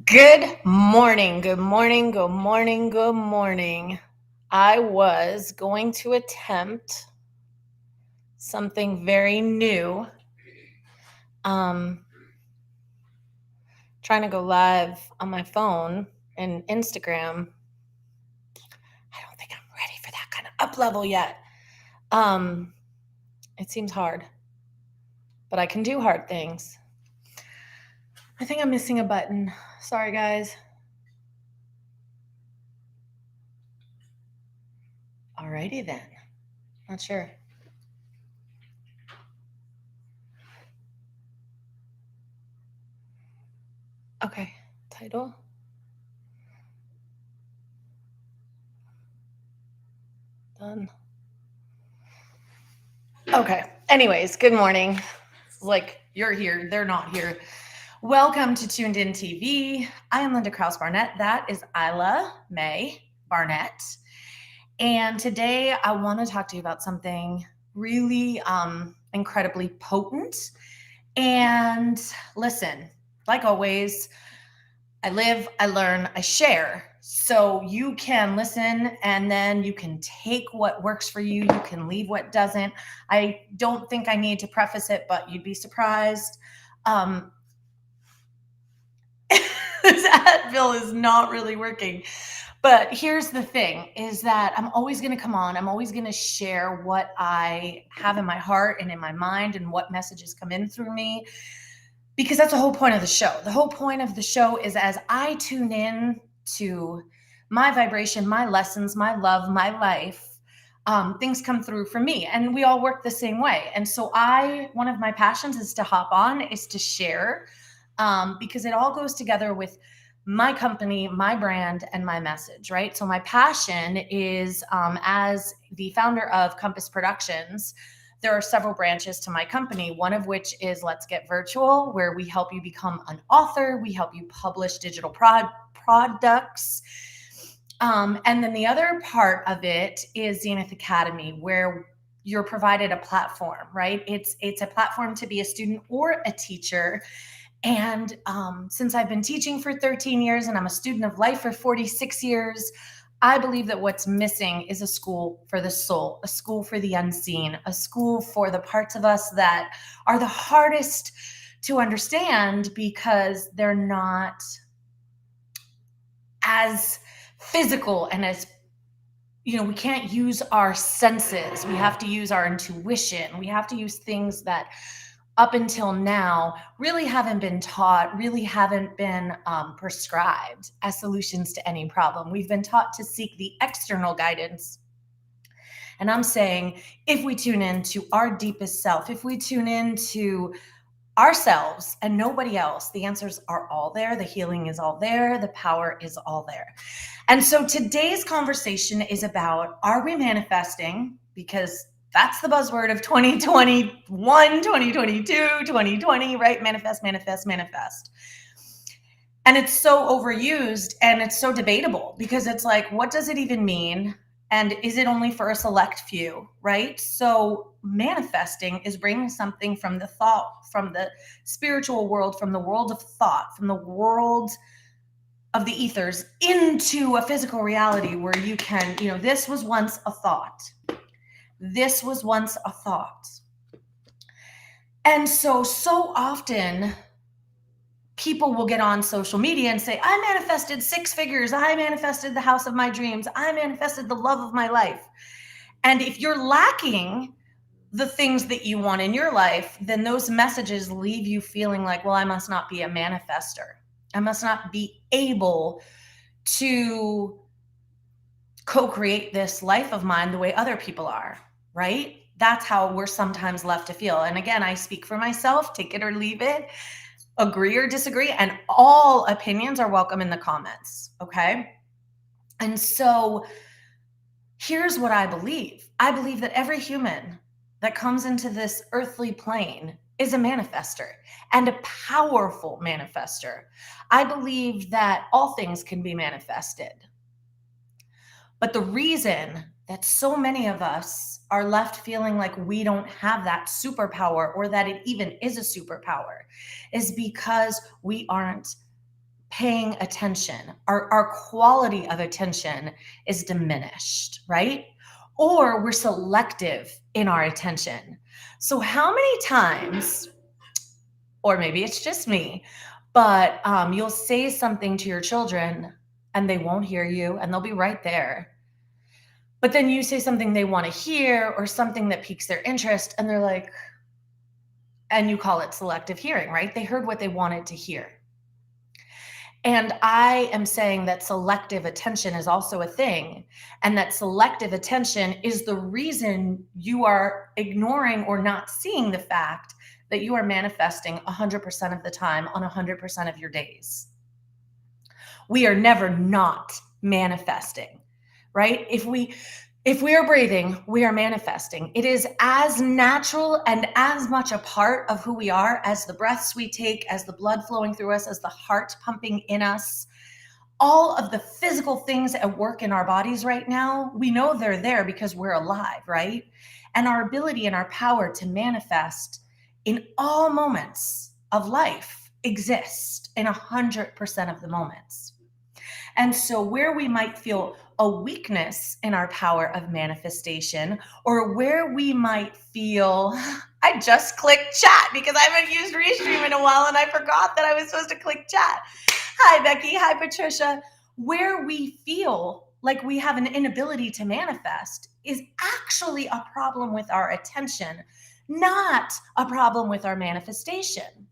Good morning, good morning, good morning, good morning. I was going to attempt something very new. Um, Trying to go live on my phone and Instagram. I don't think I'm ready for that kind of up level yet. Um, it seems hard, but I can do hard things. I think I'm missing a button. Sorry, guys. Alrighty then. Not sure. Okay, title. Done. Okay. Anyways, good morning. Like you're here, they're not here. Welcome to Tuned In TV. I am Linda Krause Barnett. That is Isla May Barnett. And today I want to talk to you about something really incredibly potent. And listen, like always, I live, I learn, I share. So you can listen and then you can take what works for you. You can leave what doesn't. I don't think I need to preface it, but you'd be surprised. Um, this Advil is not really working. But here's the thing is that I'm always going to come on. I'm always going to share what I have in my heart and in my mind and what messages come in through me because that's the whole point of the show. The whole point of the show is as I tune in to my vibration, my lessons, my love, my life, things come through for me, and we all work the same way. And so, one of my passions is to hop on, is to share, because it all goes together with my company, my brand, and my message, right? So, my passion is as the founder of Compass Productions. There are several branches to my company, one of which is Let's Get Virtual, where we help you become an author, we help you publish digital products. And then the other part of it is Zenith Academy, where you're provided a platform, right? It's a platform to be a student or a teacher. And since I've been teaching for 13 years and I'm a student of life for 46 years, I believe that what's missing is a school for the soul, a school for the unseen, a school for the parts of us that are the hardest to understand because they're not as physical and as we can't use our senses. We have to use our intuition. We have to use things that up until now really haven't been taught, really haven't been prescribed as solutions to any problem. We've been taught to seek the external guidance. And I'm saying if we tune into our deepest self, if we tune into ourselves and nobody else, the answers are all there. The healing is all there. The power is all there. And so today's conversation is about, are we manifesting? Because that's the buzzword of 2021, 2022, 2020, right? Manifest, manifest, manifest. And it's so overused and it's so debatable because it's like, what does it even mean? And is it only for a select few, right? So manifesting is bringing something from the thought, from the spiritual world, from the world of thought, from the world of the ethers into a physical reality where you can, this was once a thought. This was once a thought. And so often people will get on social media and say, I manifested 6 figures. I manifested the house of my dreams. I manifested the love of my life. And if you're lacking the things that you want in your life, then those messages leave you feeling like, well, I must not be a manifester. I must not be able to co-create this life of mine the way other people are, right? That's how we're sometimes left to feel. And again, I speak for myself, take it or leave it, agree or disagree, and all opinions are welcome in the comments, okay? And so here's what I believe. I believe that every human that comes into this earthly plane is a manifester and a powerful manifester. I believe that all things can be manifested. But the reason that so many of us are left feeling like we don't have that superpower or that it even is a superpower is because we aren't paying attention. Our quality of attention is diminished, right? Or we're selective in our attention. So, how many times, or maybe it's just me, but you'll say something to your children and they won't hear you and they'll be right there. But then you say something they want to hear or something that piques their interest and they're like, and you call it selective hearing, right? They heard what they wanted to hear. And I am saying that selective attention is also a thing, and that selective attention is the reason you are ignoring or not seeing the fact that you are manifesting 100% of the time on 100% of your days. We are never not manifesting, right? If we are breathing, we are manifesting. It is as natural and as much a part of who we are as the breaths we take, as the blood flowing through us, as the heart pumping in us. All of the physical things at work in our bodies right now, we know they're there because we're alive, right? And our ability and our power to manifest in all moments of life exist in 100% of the moments. And so, where we might feel a weakness in our power of manifestation, or where we might feel, I just clicked chat because I haven't used Restream in a while and I forgot that I was supposed to click chat. Hi, Becky. Hi, Patricia. Where we feel like we have an inability to manifest is actually a problem with our attention, not a problem with our manifestation.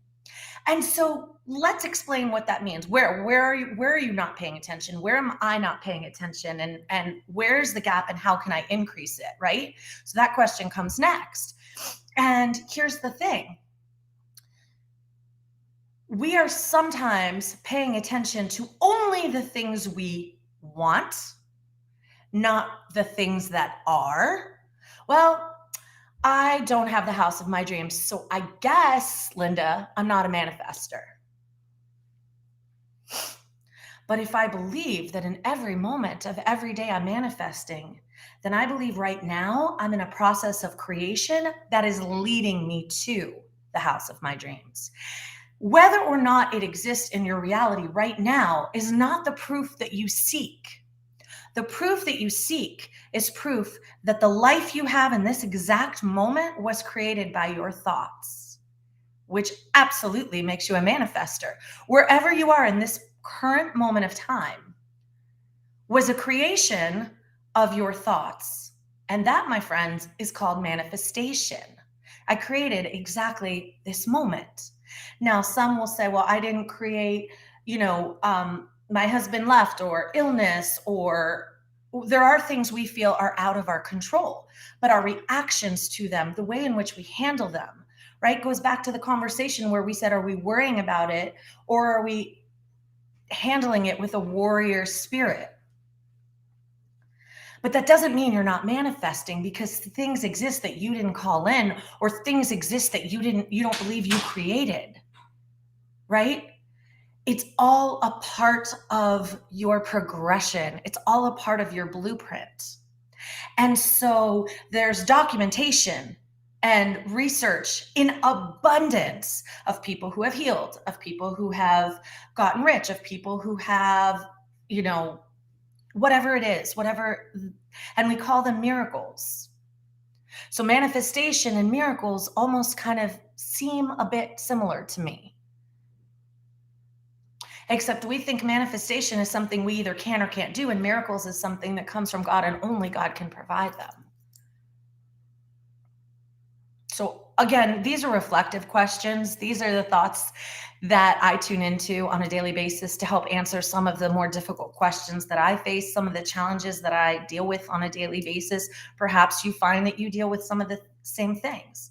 And so let's explain what that means. Where are you not paying attention? Where am I not paying attention? And where's the gap and how can I increase it, right? So that question comes next. And here's the thing. We are sometimes paying attention to only the things we want, not the things that are. Well, I don't have the house of my dreams. So I guess, Linda, I'm not a manifester. But if I believe that in every moment of every day I'm manifesting, then I believe right now I'm in a process of creation that is leading me to the house of my dreams. Whether or not it exists in your reality right now is not the proof that you seek. The proof that you seek is proof that the life you have in this exact moment was created by your thoughts, which absolutely makes you a manifester. Wherever you are in this current moment of time was a creation of your thoughts. And that, my friends, is called manifestation. I created exactly this moment. Now, some will say, well, I didn't create, my husband left or illness, or there are things we feel are out of our control, but our reactions to them, the way in which we handle them, right, goes back to the conversation where we said, are we worrying about it or are we handling it with a warrior spirit? But that doesn't mean you're not manifesting, because things exist that you didn't call in, or things exist that you don't believe you created, right? It's all a part of your progression. It's all a part of your blueprint. And so there's documentation and research in abundance of people who have healed, of people who have gotten rich, of people who have, whatever it is, whatever, and we call them miracles. So manifestation and miracles almost kind of seem a bit similar to me. Except we think manifestation is something we either can or can't do, and miracles is something that comes from God and only God can provide them. So again, these are reflective questions. These are the thoughts that I tune into on a daily basis to help answer some of the more difficult questions that I face, some of the challenges that I deal with on a daily basis. Perhaps you find that you deal with some of the same things.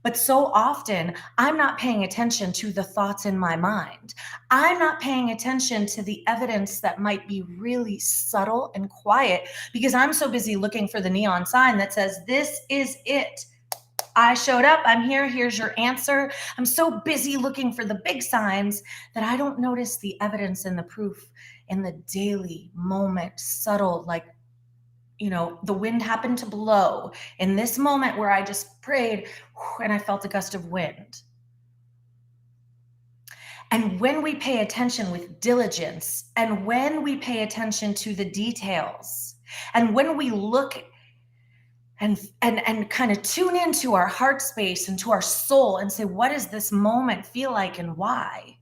But so often, I'm not paying attention to the thoughts in my mind. I'm not paying attention to the evidence that might be really subtle and quiet, because I'm so busy looking for the neon sign that says, this is it. I showed up. I'm here. Here's your answer. I'm so busy looking for the big signs that I don't notice the evidence and the proof in the daily moment, subtle, like, the wind happened to blow in this moment where I just prayed and I felt a gust of wind. And when we pay attention with diligence, and when we pay attention to the details, and when we look and kind of tune into our heart space and to our soul and say, what does this moment feel like and why?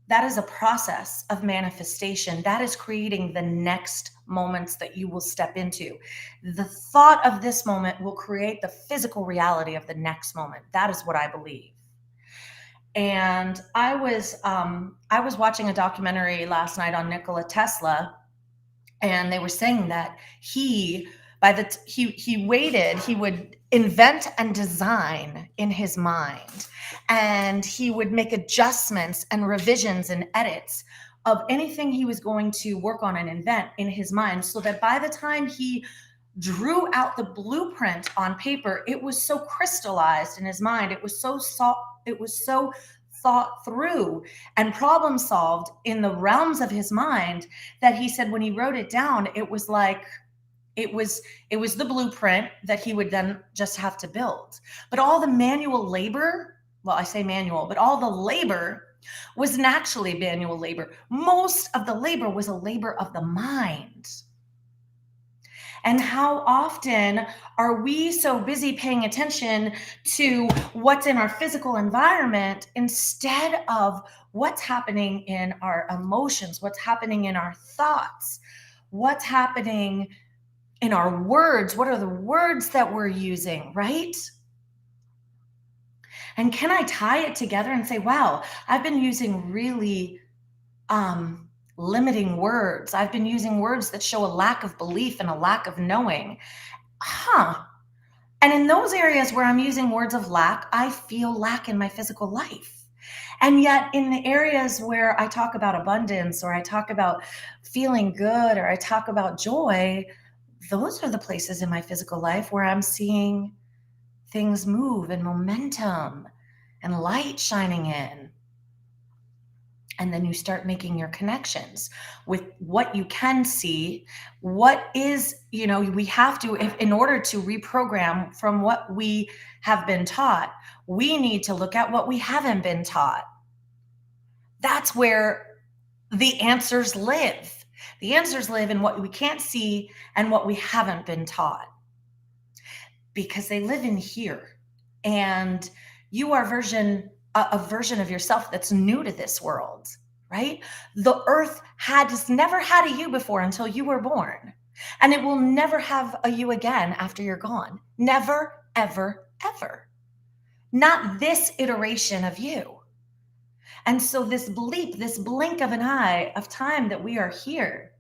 That is a process of manifestation. That is creating the next moments that you will step into. The thought of this moment will create the physical reality of the next moment. That is what I believe. And I was watching a documentary last night on Nikola Tesla, and they were saying that he would invent and design in his mind, and he would make adjustments and revisions and edits of anything he was going to work on and invent in his mind, so that by the time he drew out the blueprint on paper, it was so crystallized in his mind, it was so thought through and problem solved in the realms of his mind, that he said when he wrote it down, it was like it was the blueprint that he would then just have to build. But all the manual labor, well, I say manual, but all the labor wasn't actually manual labor. Most of the labor was a labor of the mind. And how often are we so busy paying attention to what's in our physical environment instead of what's happening in our emotions, what's happening in our thoughts, what's happening in our words? What are the words that we're using, right? And can I tie it together and say, wow, I've been using really limiting words. I've been using words that show a lack of belief and a lack of knowing. And in those areas where I'm using words of lack, I feel lack in my physical life. And yet in the areas where I talk about abundance, or I talk about feeling good, or I talk about joy, those are the places in my physical life where I'm seeing things move and momentum and light shining in. And then you start making your connections with what you can see. What is, we have to, in order to reprogram from what we have been taught, we need to look at what we haven't been taught. That's where the answers live. The answers live in what we can't see and what we haven't been taught, because they live in here. And you are a version of yourself that's new to this world, right? The earth has never had a you before until you were born. And it will never have a you again after you're gone. Never, ever, ever. Not this iteration of you. And so this bleep, this blink of an eye of time that we are here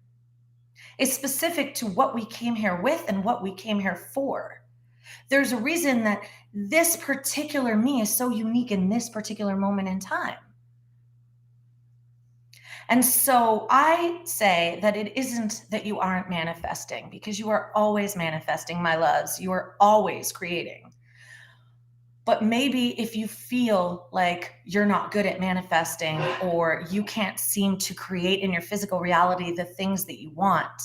is specific to what we came here with and what we came here for. There's a reason that this particular me is so unique in this particular moment in time. And so I say that it isn't that you aren't manifesting, because you are always manifesting, my loves. You are always creating. But maybe if you feel like you're not good at manifesting, or you can't seem to create in your physical reality the things that you want,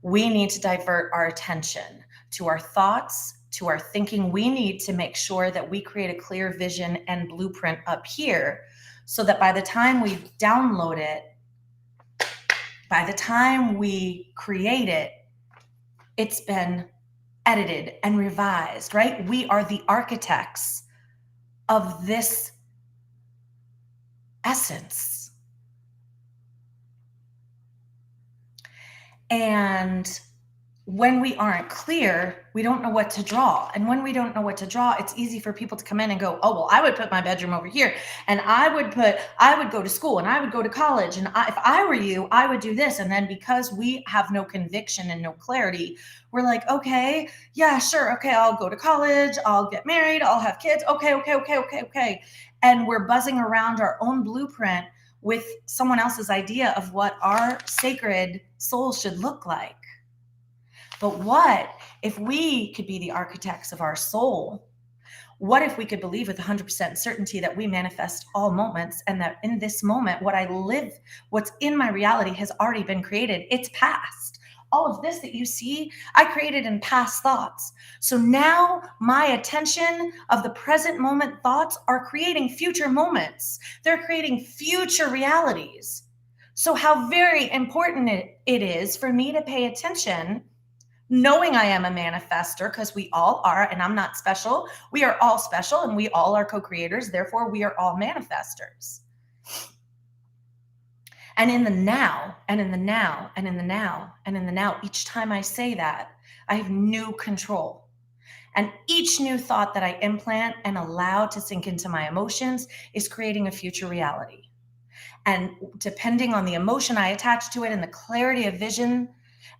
we need to divert our attention to our thoughts, to our thinking. We need to make sure that we create a clear vision and blueprint up here, so that by the time we download it, by the time we create it, it's been edited and revised, right? We are the architects of this essence. And when we aren't clear, we don't know what to draw. And when we don't know what to draw, it's easy for people to come in and go, oh, well, I would put my bedroom over here, and I would go to school, and I would go to college. And if I were you, I would do this. And then because we have no conviction and no clarity, we're like, okay, yeah, sure. Okay. I'll go to college. I'll get married. I'll have kids. Okay. And we're buzzing around our own blueprint with someone else's idea of what our sacred soul should look like. But what if we could be the architects of our soul? What if we could believe with 100% certainty that we manifest all moments, and that in this moment, what I live, what's in my reality has already been created. It's past. all of this that you see, I created in past thoughts. So now my attention of the present moment thoughts are creating future moments. They're creating future realities. So how very important it is for me to pay attention, knowing I am a manifester, because we all are, and I'm not special. We are all special and we all are co-creators. Therefore, we are all manifestors. And in the now, and in the now, and in the now, and in the now, each time I say that, I have new control. And each new thought that I implant and allow to sink into my emotions is creating a future reality. And depending on the emotion I attach to it and the clarity of vision,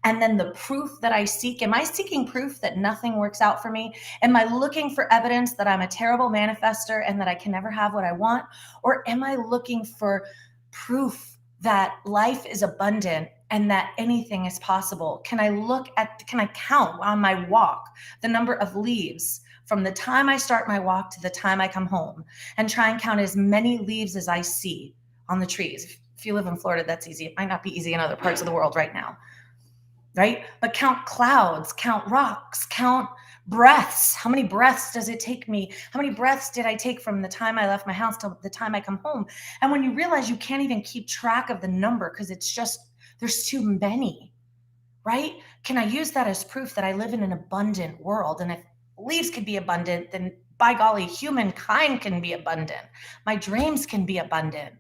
and then the proof that I seek, am I seeking proof that nothing works out for me? Am I looking for evidence that I'm a terrible manifester and that I can never have what I want? Or am I looking for proof that life is abundant and that anything is possible? Can I count on my walk the number of leaves from the time I start my walk to the time I come home, and try and count as many leaves as I see on the trees? If you live in Florida, that's easy. It might not be easy in other parts of the world right now, right? But count clouds, count rocks, count breaths. How many breaths does it take me? How many breaths did I take from the time I left my house till the time I come home? And when you realize you can't even keep track of the number because it's just, there's too many, right? Can I use that as proof that I live in an abundant world? And if leaves could be abundant, then by golly, humankind can be abundant. My dreams can be abundant.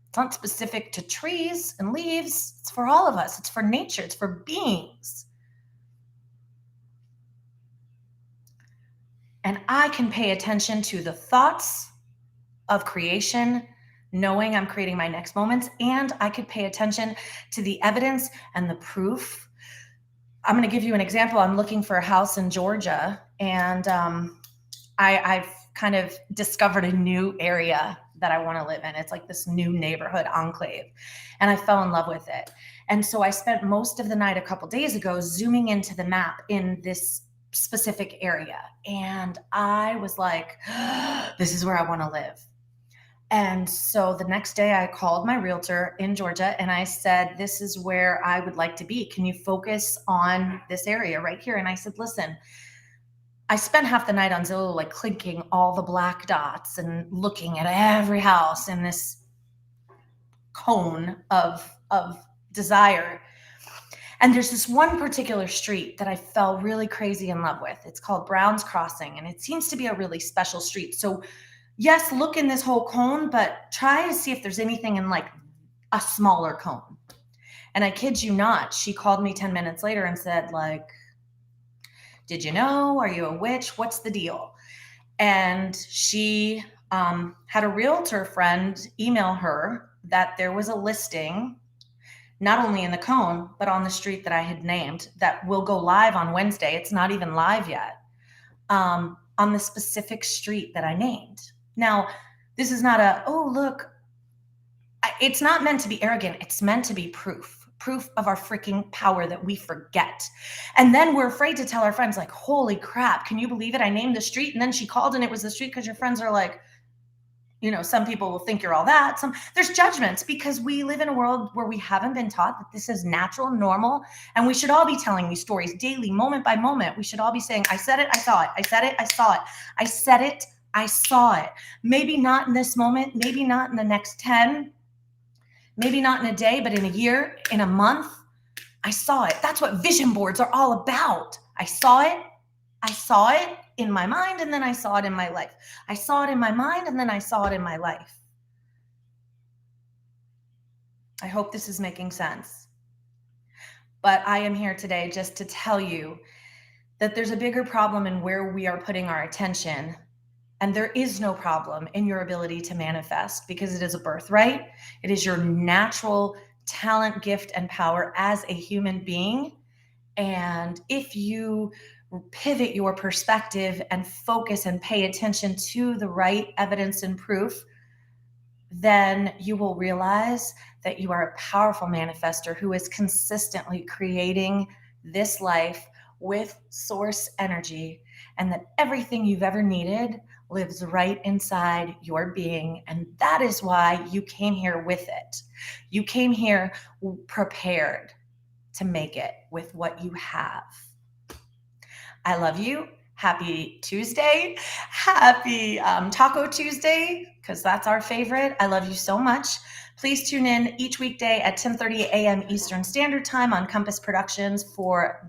It's not specific to trees and leaves. It's for all of us. It's for nature. It's for beings. And I can pay attention to the thoughts of creation, knowing I'm creating my next moments. And I could pay attention to the evidence and the proof. I'm going to give you an example. I'm looking for a house in Georgia, and I've kind of discovered a new area that I want to live in. It's like this new neighborhood enclave, and I fell in love with it. And so I spent most of the night a couple days ago zooming into the map in this specific area. And I was like, this is where I want to live. And so the next day I called my realtor in Georgia and I said, this is where I would like to be. Can you focus on this area right here? And I said, listen, I spent half the night on Zillow, like clicking all the black dots and looking at every house in this cone of desire. And there's this one particular street that I fell really crazy in love with. It's called Brown's Crossing, and it seems to be a really special street. So yes, look in this whole cone, but try to see if there's anything in like a smaller cone. And I kid you not, she called me 10 minutes later and said, like, did you know? Are you a witch? What's the deal? And she had a realtor friend email her that there was a listing, not only in the cone, but on the street that I had named, that will go live on Wednesday. It's not even live yet, on the specific street that I named. Now, this is not a, oh, look, it's not meant to be arrogant. It's meant to be proof of our freaking power that we forget. And then we're afraid to tell our friends, like, holy crap, can you believe it? I named the street. And then she called and it was the street, because your friends are like, you know, some people will think you're all that. There's judgments, because we live in a world where we haven't been taught that this is natural, normal, and we should all be telling these stories daily, moment by moment. We should all be saying, I said it, I saw it. I said it, I saw it. I said it, I saw it. Maybe not in this moment, maybe not in the next 10, maybe not in a day, but in a year, in a month. I saw it. That's what vision boards are all about. I saw it in my mind, and then I saw it in my life. I saw it in my mind, and then I saw it in my life. I hope this is making sense. But I am here today just to tell you that there's a bigger problem in where we are putting our attention. And there is no problem in your ability to manifest, because it is a birthright. It is your natural talent, gift, and power as a human being. And if you pivot your perspective and focus and pay attention to the right evidence and proof, then you will realize that you are a powerful manifester who is consistently creating this life with source energy, and that everything you've ever needed lives right inside your being. And that is why you came here with it. You came here prepared. to make it with what you have. I love you. Happy Tuesday. Happy Taco Tuesday, because that's our favorite. I love you so much. Please tune in each weekday at 10:30 a.m. Eastern Standard Time on Compass Productions for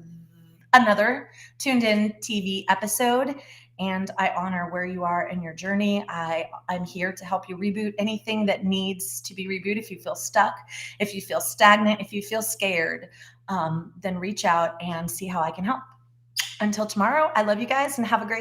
another Tuned In TV episode. And I honor where you are in your journey. I'm here to help you reboot anything that needs to be rebooted. If you feel stuck, if you feel stagnant, if you feel scared, then reach out and see how I can help. Until tomorrow, I love you guys and have a great